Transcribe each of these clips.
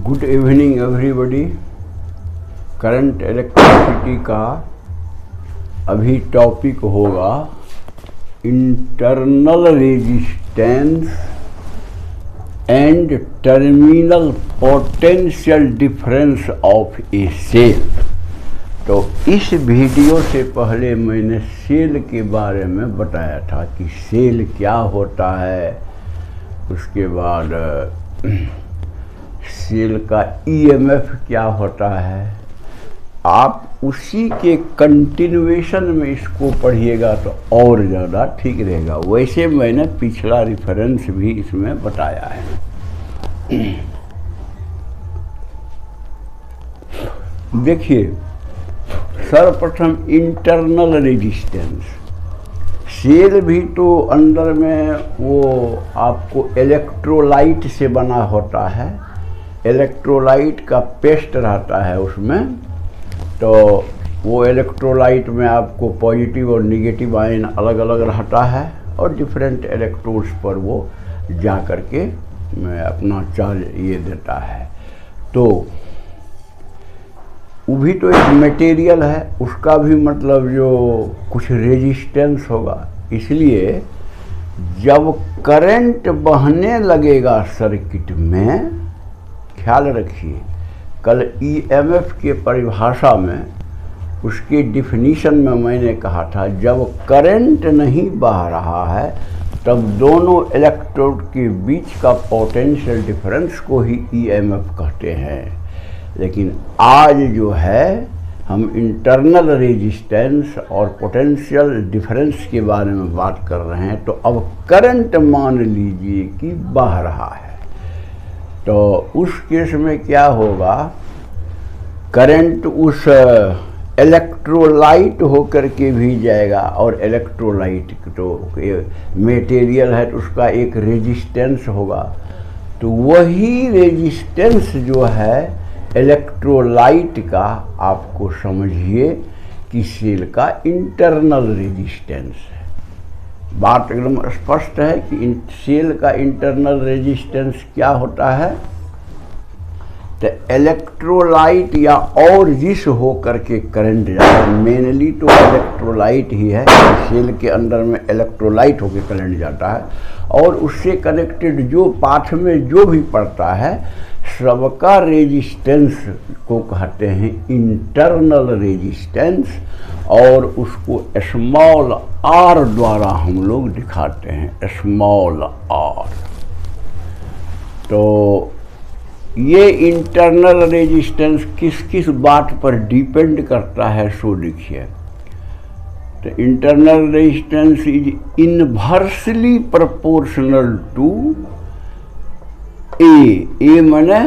Good evening everybody. Current electricity का अभी topic होगा internal resistance and terminal potential difference of a cell. तो इस वीडियो से पहले मैंने सेल के बारे में बताया था कि सेल क्या होता है, उसके बाद सेल का ईएमएफ क्या होता है। आप उसी के कंटिन्यूएशन में इसको पढ़िएगा तो और ज़्यादा ठीक रहेगा। वैसे मैंने पिछला रेफरेंस भी इसमें बताया है। देखिए, सर्वप्रथम इंटरनल रेजिस्टेंस। सेल भी तो अंदर में वो आपको इलेक्ट्रोलाइट से बना होता है, इलेक्ट्रोलाइट का पेस्ट रहता है उसमें। तो वो इलेक्ट्रोलाइट में आपको पॉजिटिव और निगेटिव आयन अलग अलग रहता है और डिफरेंट इलेक्ट्रोड्स पर वो जा कर के अपना चार्ज ये देता है। तो वो भी तो एक मटेरियल है, उसका भी मतलब जो कुछ रेजिस्टेंस होगा। इसलिए जब करंट बहने लगेगा सर्किट में, ख्याल रखिए, कल ईएमएफ के परिभाषा में उसकी डिफिनीशन में मैंने कहा था, जब करंट नहीं बह रहा है तब दोनों इलेक्ट्रोड के बीच का पोटेंशियल डिफरेंस को ही ईएमएफ कहते हैं। लेकिन आज जो है हम इंटरनल रेजिस्टेंस और पोटेंशियल डिफरेंस के बारे में बात कर रहे हैं। तो अब करंट मान लीजिए कि बह रहा है, तो उस केस में क्या होगा, करंट उस इलेक्ट्रोलाइट होकर के भी जाएगा और इलेक्ट्रोलाइट तो मटेरियल है तो उसका एक रेजिस्टेंस होगा। तो वही रेजिस्टेंस जो है इलेक्ट्रोलाइट का, आपको समझिए कि सेल का इंटरनल रेजिस्टेंस है। बात एकदम स्पष्ट है कि सेल का इंटरनल रेजिस्टेंस क्या होता है। तो इलेक्ट्रोलाइट या और जिस हो करके करंट जाता है, मेनली तो इलेक्ट्रोलाइट ही है, सेल के अंदर में इलेक्ट्रोलाइट होकर करंट जाता है और उससे कनेक्टेड जो पाथ में जो भी पड़ता है सबका रेजिस्टेंस को कहते हैं इंटरनल रेजिस्टेंस, और उसको स्मॉल आर द्वारा हम लोग दिखाते हैं, स्मॉल आर। तो ये इंटरनल रेजिस्टेंस किस किस बात पर डिपेंड करता है सो देखिए। तो internal resistance is inversely proportional to a माने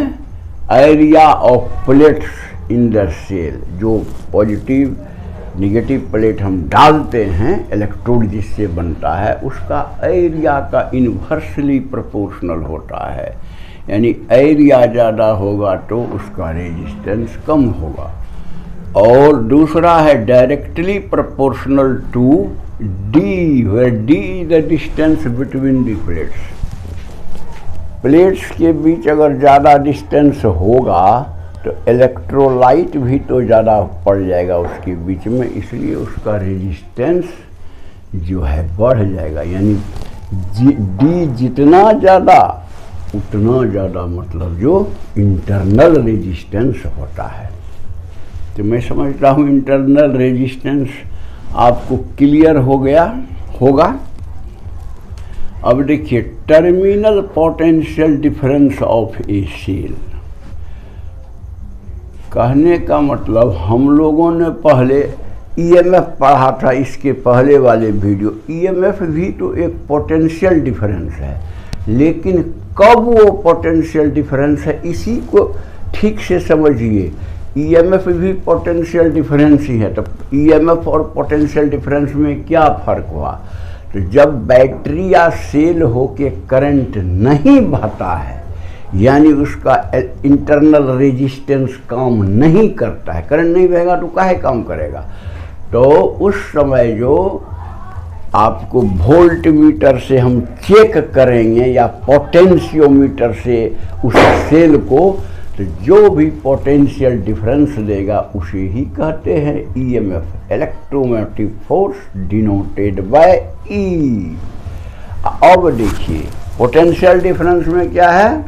area of plates in the cell. जो पॉजिटिव निगेटिव प्लेट हम डालते हैं, इलेक्ट्रोड जिससे बनता है, उसका एरिया का इनवर्सली प्रोपोर्शनल होता है। यानी एरिया ज़्यादा होगा तो उसका रेजिस्टेंस कम होगा। और दूसरा है directly proportional to D, where D is the distance between the plates. Plates के बीच अगर ज़्यादा डिस्टेंस होगा तो इलेक्ट्रोलाइट भी तो ज़्यादा पड़ जाएगा उसके बीच में, इसलिए उसका रेजिस्टेंस जो है बढ़ जाएगा। यानी डी जितना ज़्यादा उतना ज़्यादा मतलब जो इंटरनल रेजिस्टेंस होता है। तो मैं समझता हूँ इंटरनल रेजिस्टेंस आपको क्लियर हो गया होगा। अब देखिए, terminal potential difference of a cell. कहने का मतलब हम लोगों ने पहले ईएमएफ पढ़ा था, इसके पहले वाले वीडियो। ईएमएफ भी तो एक पोटेंशियल डिफरेंस है। लेकिन कब वो पोटेंशियल डिफरेंस है, इसी को ठीक से समझिए। ईएमएफ भी पोटेंशियल डिफरेंस ही है। तो ईएमएफ और पोटेंशियल डिफरेंस में क्या फ़र्क हुआ? तो जब बैटरी या सेल होके करंट नहीं बहता है, यानी उसका इंटरनल रेजिस्टेंस काम नहीं करता है, करंट नहीं बहेगा तो काहे काम करेगा? तो उस समय जो आपको वोल्ट मीटर से हम चेक करेंगे या पोटेंशियोमीटर से उस सेल को, तो जो भी पोटेंशियल डिफरेंस देगा उसे ही कहते हैं EMF, electromagnetic force denoted by E. अब देखिए पोटेंशियल डिफरेंस में क्या है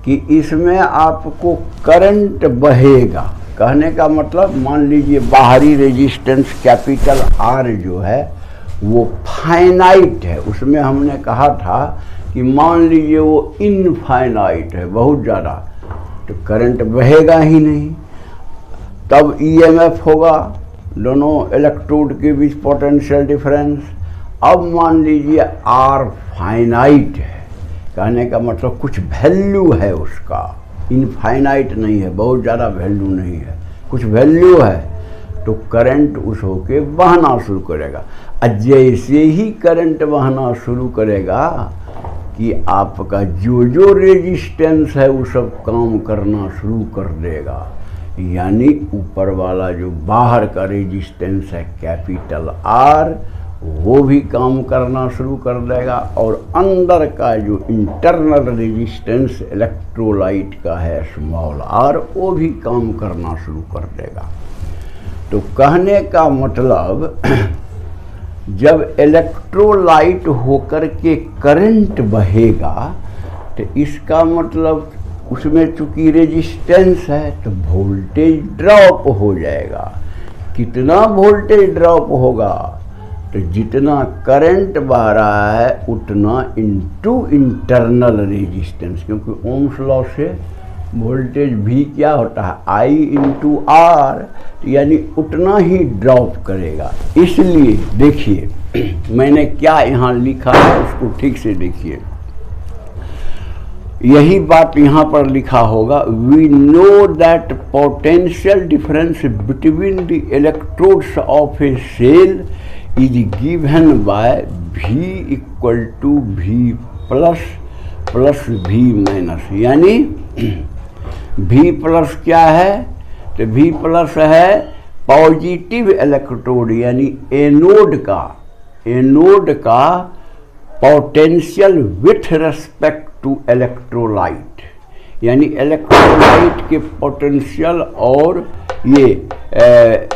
कि इसमें आपको करंट बहेगा। कहने का मतलब, मान लीजिए बाहरी रेजिस्टेंस कैपिटल आर जो है वो फाइनाइट है। उसमें हमने कहा था कि मान लीजिए वो इनफाइनाइट है, बहुत ज़्यादा, तो करंट बहेगा ही नहीं। तब ईएमएफ होगा, दोनों इलेक्ट्रोड के बीच पोटेंशियल डिफरेंस। अब मान लीजिए आर फाइनाइट है, कहने का मतलब कुछ वैल्यू है उसका, इनफाइनाइट नहीं है, बहुत ज़्यादा वैल्यू नहीं है, कुछ वैल्यू है, तो करंट उस होके बहना शुरू करेगा। और जैसे ही करंट बहना शुरू करेगा कि आपका जो जो रेजिस्टेंस है वो सब काम करना शुरू कर देगा। यानी ऊपर वाला जो बाहर का रेजिस्टेंस है कैपिटल आर, वो भी काम करना शुरू कर देगा, और अंदर का जो इंटरनल रेजिस्टेंस इलेक्ट्रोलाइट का है स्मॉल आर, वो भी काम करना शुरू कर देगा। तो कहने का मतलब जब इलेक्ट्रोलाइट होकर के करंट बहेगा, तो इसका मतलब उसमें चूंकि रेजिस्टेंस है तो वोल्टेज ड्रॉप हो जाएगा। कितना वोल्टेज ड्रॉप होगा? तो जितना करंट बह रहा है उतना इनटू इंटरनल रेजिस्टेंस, क्योंकि ओम्स लॉ से वोल्टेज भी क्या होता है, आई इंटू आर, यानी उतना ही ड्रॉप करेगा। इसलिए देखिए मैंने क्या यहाँ लिखा है उसको ठीक से देखिए, यही बात यहाँ पर लिखा होगा। We know that potential difference between the electrodes of a cell is given by V equal to V plus V minus, यानी V प्लस क्या है? तो V प्लस है पॉजिटिव इलेक्ट्रोड, यानी एनोड का potential with respect to electrolyte, यानी electrolyte के potential और ये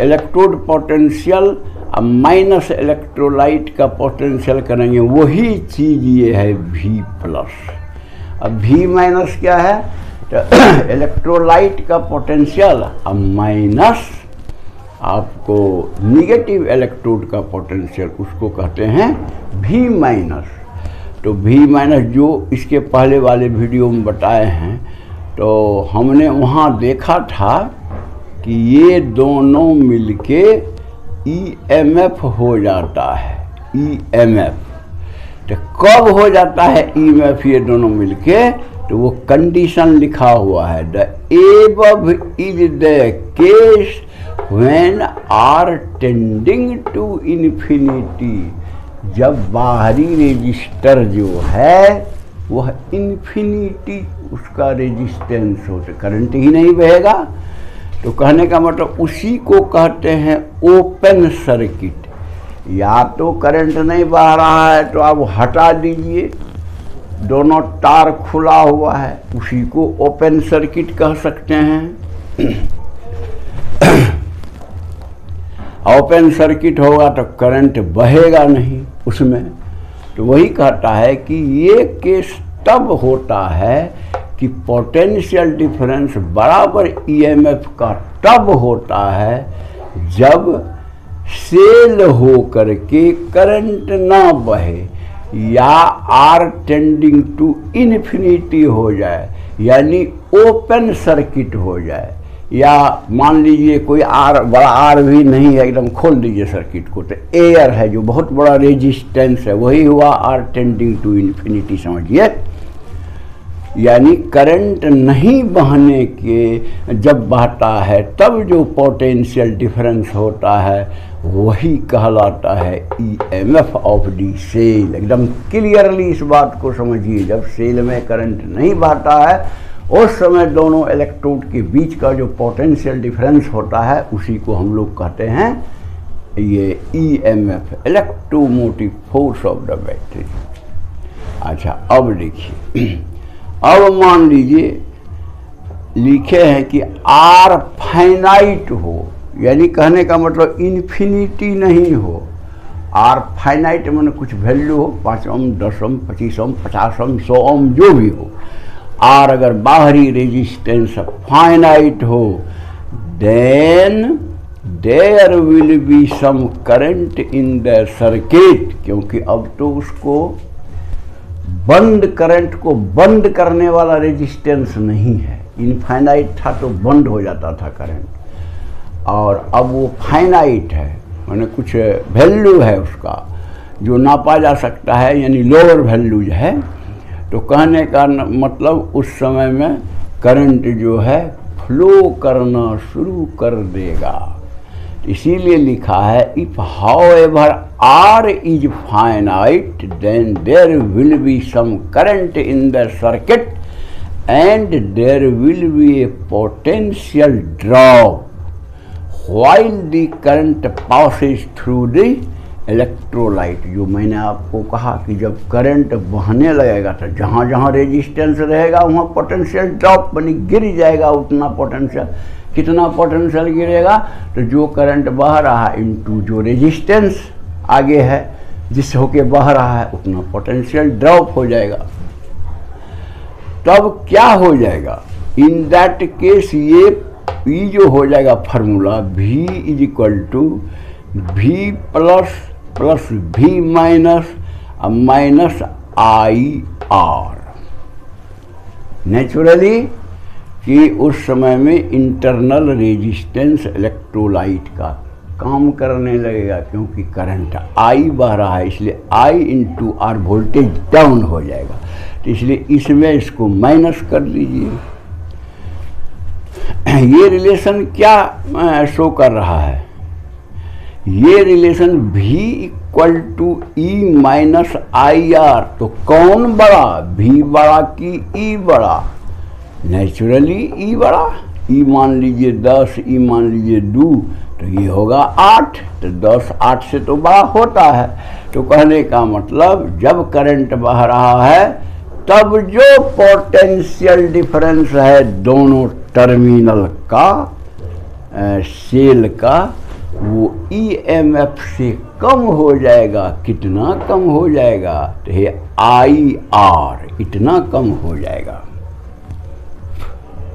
इलेक्ट्रोड पोटेंशियल माइनस इलेक्ट्रोलाइट का पोटेंशियल करेंगे, वही चीज़ ये है V प्लस। अब V माइनस क्या है? तो इलेक्ट्रोलाइट का पोटेंशियल माइनस आपको निगेटिव इलेक्ट्रोड का पोटेंशियल, उसको कहते हैं V माइनस। तो V माइनस जो इसके पहले वाले वीडियो में बताए हैं, तो हमने वहाँ देखा था कि ये दोनों मिलके EMF हो जाता है, EMF। तो कब हो जाता है EMF ये दोनों मिलके? तो वो कंडीशन लिखा हुआ है, the above is the case when R tending to infinity, जब बाहरी रेजिस्टर जो है वह इन्फिनिटी उसका रेजिस्टेंस हो, तो करंट ही नहीं बहेगा। तो कहने का मतलब उसी को कहते हैं ओपन सर्किट। या तो करंट नहीं बह रहा है तो आप हटा दीजिए, दोनों तार खुला हुआ है, उसी को ओपन सर्किट कह सकते हैं। ओपन सर्किट होगा तो करंट बहेगा नहीं उसमें। तो वही कहता है कि ये केस तब होता है कि पोटेंशियल डिफरेंस बराबर ईएमएफ का तब होता है जब सेल हो करके करंट ना बहे या आर टेंडिंग टू इन्फिनिटी हो जाए, यानी ओपन सर्किट हो जाए। या मान लीजिए कोई आर, बड़ा आर भी नहीं है, एकदम खोल दीजिए सर्किट को, तो एयर है जो बहुत बड़ा रेजिस्टेंस है, वही हुआ आर टेंडिंग टू इन्फिनिटी, समझिए। यानी करंट नहीं बहने के जब बहता है तब जो पोटेंशियल डिफरेंस होता है वही कहलाता है ईएमएफ ऑफ दी सेल। एकदम क्लियरली इस बात को समझिए, जब सेल में करंट नहीं बहता है उस समय दोनों इलेक्ट्रोड के बीच का जो पोटेंशियल डिफरेंस होता है उसी को हम लोग कहते हैं ये EMF, electromotive force of the battery. अच्छा, अब देखिए, अब मान लीजिए लिखे हैं कि आर फाइनाइट हो, यानी कहने का मतलब इन्फिनिटी नहीं हो। आर फाइनाइट माने कुछ वैल्यू हो, 5 ओम, 10 ओम, 25 ओम, 50 ओम, 100 ओम, जो भी हो। आर अगर बाहरी रेजिस्टेंस फाइनाइट हो, then there will be some current in the circuit, क्योंकि अब तो उसको बंद, करंट को बंद करने वाला रेजिस्टेंस नहीं है। इनफाइनाइट था तो बंद हो जाता था करंट, और अब वो फाइनाइट है, माने कुछ वैल्यू है उसका जो नापा जा सकता है, यानी लोअर वैल्यूज है। तो कहने का मतलब उस समय में करंट जो है फ्लो करना शुरू कर देगा। इसीलिए लिखा है if however R is finite then there will be some current in the circuit and there will be a potential drop while the current passes through the electrolyte. जो मैंने आपको कहा कि जब करंट बहने लगेगा तो जहाँ जहाँ रेजिस्टेंस रहेगा वहाँ पोटेंशियल ड्रॉप बनी गिर जाएगा। उतना पोटेंशियल, कितना पोटेंशियल गिरेगा, तो जो करंट बह रहा है इनटू जो रेजिस्टेंस आगे है जिस होके बह रहा है उतना पोटेंशियल ड्रॉप हो जाएगा। तब क्या हो जाएगा, इन दैट केस ये जो हो जाएगा formula V is equal to V plus V minus minus IR। Naturally कि उस समय में इंटरनल रेजिस्टेंस इलेक्ट्रोलाइट का काम करने लगेगा, क्योंकि करंट I बह रहा है, इसलिए I into R voltage down हो जाएगा। तो इसलिए इसमें इसको माइनस कर दीजिए। ये रिलेशन क्या शो कर रहा है, ये relation V equal to E minus IR। तो कौन बड़ा, V बड़ा कि E बड़ा? नेचुरली E बड़ा। E मान लीजिए 10, E मान लीजिए 2, तो ये होगा 8। तो 10 8 से तो बड़ा होता है। तो कहने का मतलब जब करंट बह रहा है तब जो पोटेंशियल डिफरेंस है दोनों टर्मिनल का, सेल का, वो EMF से कम हो जाएगा। कितना कम हो जाएगा, तो ये IR इतना कम हो जाएगा।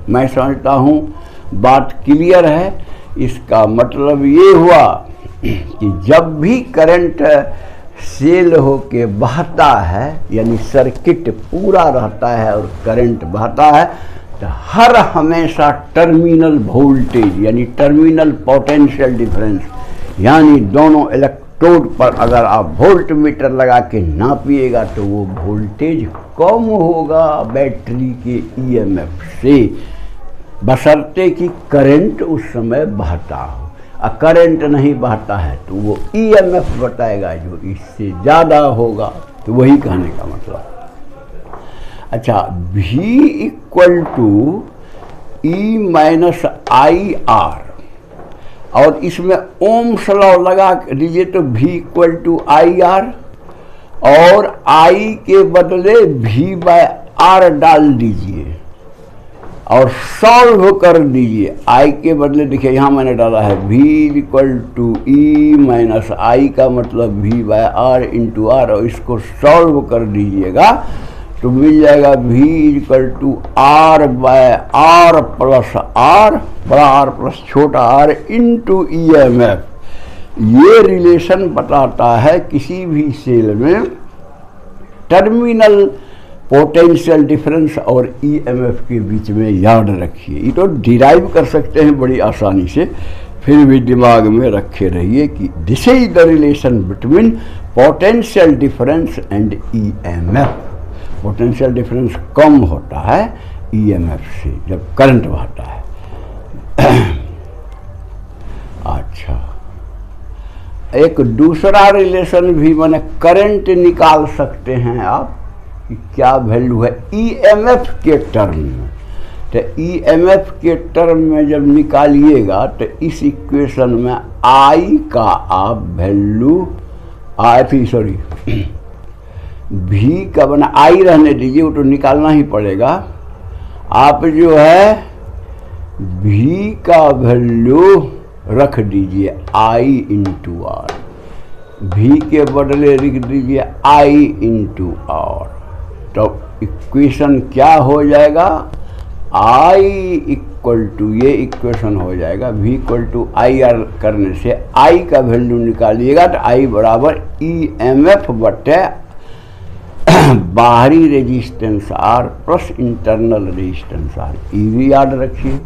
मैं समझता हूँ बात क्लियर है। इसका मतलब ये हुआ कि जब भी करंट सेल होके बहता है, यानी सर्किट पूरा रहता है और करंट बहता है, तो हर हमेशा टर्मिनल वोल्टेज यानी टर्मिनल पोटेंशियल डिफरेंस, यानी दोनों इलेक्ट्रोड पर अगर आप वोल्ट मीटर लगा के नापिएगा तो वो वोल्टेज कम होगा बैटरी के EMF से, बशर्ते कि करंट उस समय बहता हो। करंट नहीं बहता है तो वो EMF बताएगा जो इससे ज़्यादा होगा। तो वही कहने का मतलब। अच्छा, V equal to E minus IR, और इसमें ओम्स लॉ लगा दीजिए तो V इक्वल टू IR, और I के बदले V बाय R डाल दीजिए और सॉल्व कर दीजिए। I के बदले देखिए यहाँ मैंने डाला है V equal to E minus I का मतलब V by R into R, और इसको सॉल्व कर दीजिएगा तो मिल जाएगा V equal to R by R plus R, बड़ा R प्लस छोटा R इंटू EMF। ये रिलेशन बताता है किसी भी सेल में टर्मिनल पोटेंशियल डिफरेंस और ईएमएफ के बीच में याद रखिए। ये तो डिराइव कर सकते हैं बड़ी आसानी से, फिर भी दिमाग में रखे रहिए कि this is the relation between potential difference and EMF. Potential difference कम होता है ईएमएफ से जब करंट बहता है। अच्छा, एक दूसरा रिलेशन भी माने करंट निकाल सकते हैं आप कि क्या वैल्यू है ईएमएफ के टर्म में। तो ईएमएफ के टर्म में जब निकालिएगा तो इस इक्वेशन में आई का आप वैल्यू भी का बना आई रहने दीजिए, वो तो निकालना ही पड़ेगा। आप जो है भी का वैल्यू रख दीजिए आई इंटू आर, भी के बदले लिख दीजिए आई इंटू आर। तो इक्वेशन क्या हो जाएगा, आई इक्वल टू, ये इक्वेशन हो जाएगा v equal to I R करने से आई का वैल्यू निकालिएगा तो आई बराबर ईएमएफ बटे बाहरी resistance R plus internal resistance R. ये भी याद रखिए।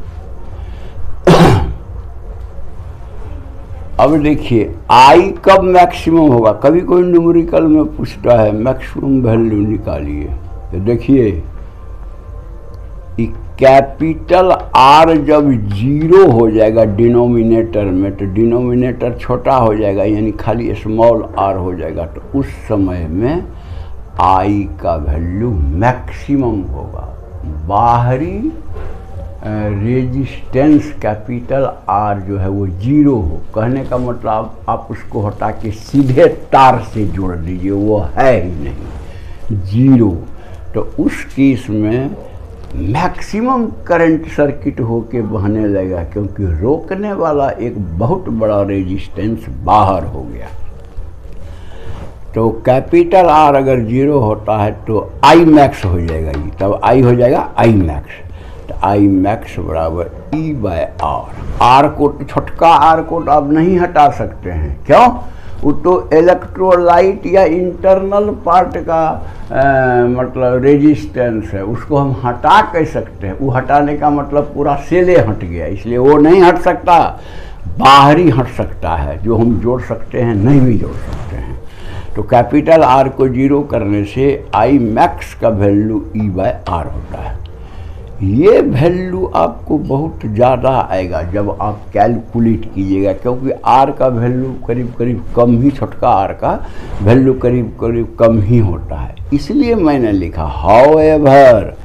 अब देखिए आई कब मैक्सिमम होगा, कभी कोई न्यूमेरिकल में पूछता है मैक्सिमम वैल्यू निकालिए, तो देखिए कैपिटल आर जब 0 हो जाएगा डिनोमिनेटर में, तो डिनोमिनेटर छोटा हो जाएगा यानी खाली स्मॉल आर हो जाएगा, तो उस समय में आई का वैल्यू मैक्सिमम होगा। बाहरी रेजिस्टेंस कैपिटल आर जो है वो 0 हो, कहने का मतलब आप उसको हटा के सीधे तार से जोड़ दीजिए, वो है ही नहीं 0। तो उस केस में मैक्सिमम करंट सर्किट होके बहने लगेगा, क्योंकि रोकने वाला एक बहुत बड़ा रेजिस्टेंस बाहर हो गया। तो कैपिटल आर अगर 0 होता है तो आई मैक्स हो जाएगा, ये तब आई हो जाएगा आई मैक्स। तो आई मैक्स बराबर ई बाय आर। आर को तो छोटका आर को तो आप नहीं हटा सकते हैं, क्यों, वो तो इलेक्ट्रोलाइट या इंटरनल पार्ट का मतलब रेजिस्टेंस है, उसको हम हटा कह सकते हैं। वो हटाने का मतलब पूरा सेले हट गया, इसलिए वो नहीं हट सकता, बाहरी हट सकता है, जो हम जोड़ सकते हैं नहीं भी जोड़ सकते हैं। तो कैपिटल आर को 0 करने से आई मैक्स का वैल्यू ई बाय आर होता है। ये वैल्यू आपको बहुत ज़्यादा आएगा जब आप कैलकुलेट कीजिएगा, क्योंकि आर का वैल्यू करीब करीब कम ही, छोटका आर का वैल्यू करीब करीब कम ही होता है। इसलिए मैंने लिखा however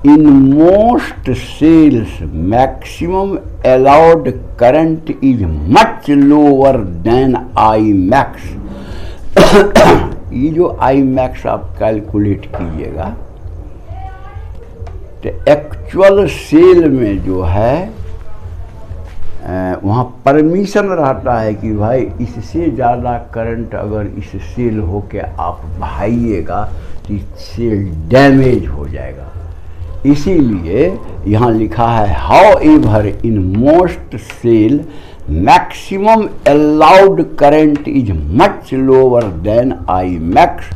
in most cells maximum allowed current is much lower than I max. ये जो आई मैक्स आप कैलकुलेट कीजिएगा तो एक्चुअल सेल में जो है वहाँ परमिशन रहता है कि भाई इससे ज़्यादा करंट अगर इस सेल हो के आप बहाइएगा तो सेल डैमेज हो जाएगा। इसीलिए यहाँ लिखा है however in most cell maximum allowed current is much lower than I max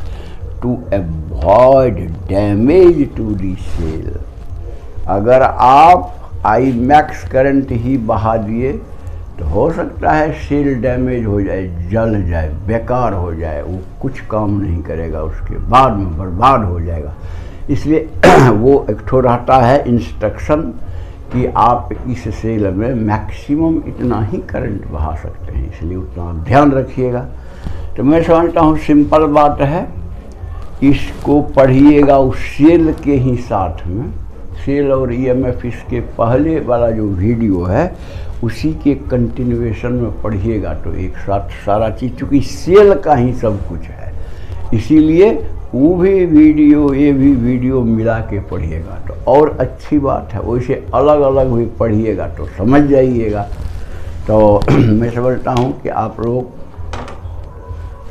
to avoid damage to the cell. अगर आप आई मैक्स करंट ही बहा दिए तो हो सकता है सेल डैमेज हो जाए, जल जाए, बेकार हो जाए, वो कुछ काम नहीं करेगा, उसके बाद में बर्बाद हो जाएगा। इसलिए वो एक ठो रहता है इंस्ट्रक्शन कि आप इस सेल में मैक्सिमम इतना ही करंट बहा सकते हैं, इसलिए उतना ध्यान रखिएगा। तो मैं समझता हूँ सिंपल बात है, इसको पढ़िएगा उस सेल के ही साथ में, सेल और ईएमएफ इसके पहले वाला जो वीडियो है उसी के कंटिन्यूएशन में पढ़िएगा तो एक साथ सारा चीज़, चूँकि सेल का ही सब कुछ है इसीलिए वो भी वीडियो ये भी वीडियो मिला के पढ़िएगा तो और अच्छी बात है। वैसे अलग अलग भी पढ़िएगा तो समझ जाइएगा। तो मैं समझता हूँ कि आप लोग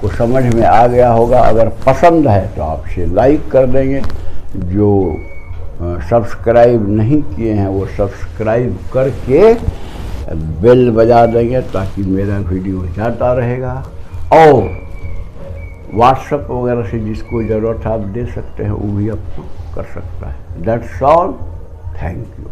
को समझ में आ गया होगा। अगर पसंद है तो आप इसे लाइक कर देंगे, जो सब्सक्राइब नहीं किए हैं वो सब्सक्राइब करके बेल बजा देंगे ताकि मेरा वीडियो जाता रहेगा। और व्हाट्सएप वगैरह से जिसको ज़रूरत है आप दे सकते हैं, वो भी आपको कर सकता है। That's all, thank you.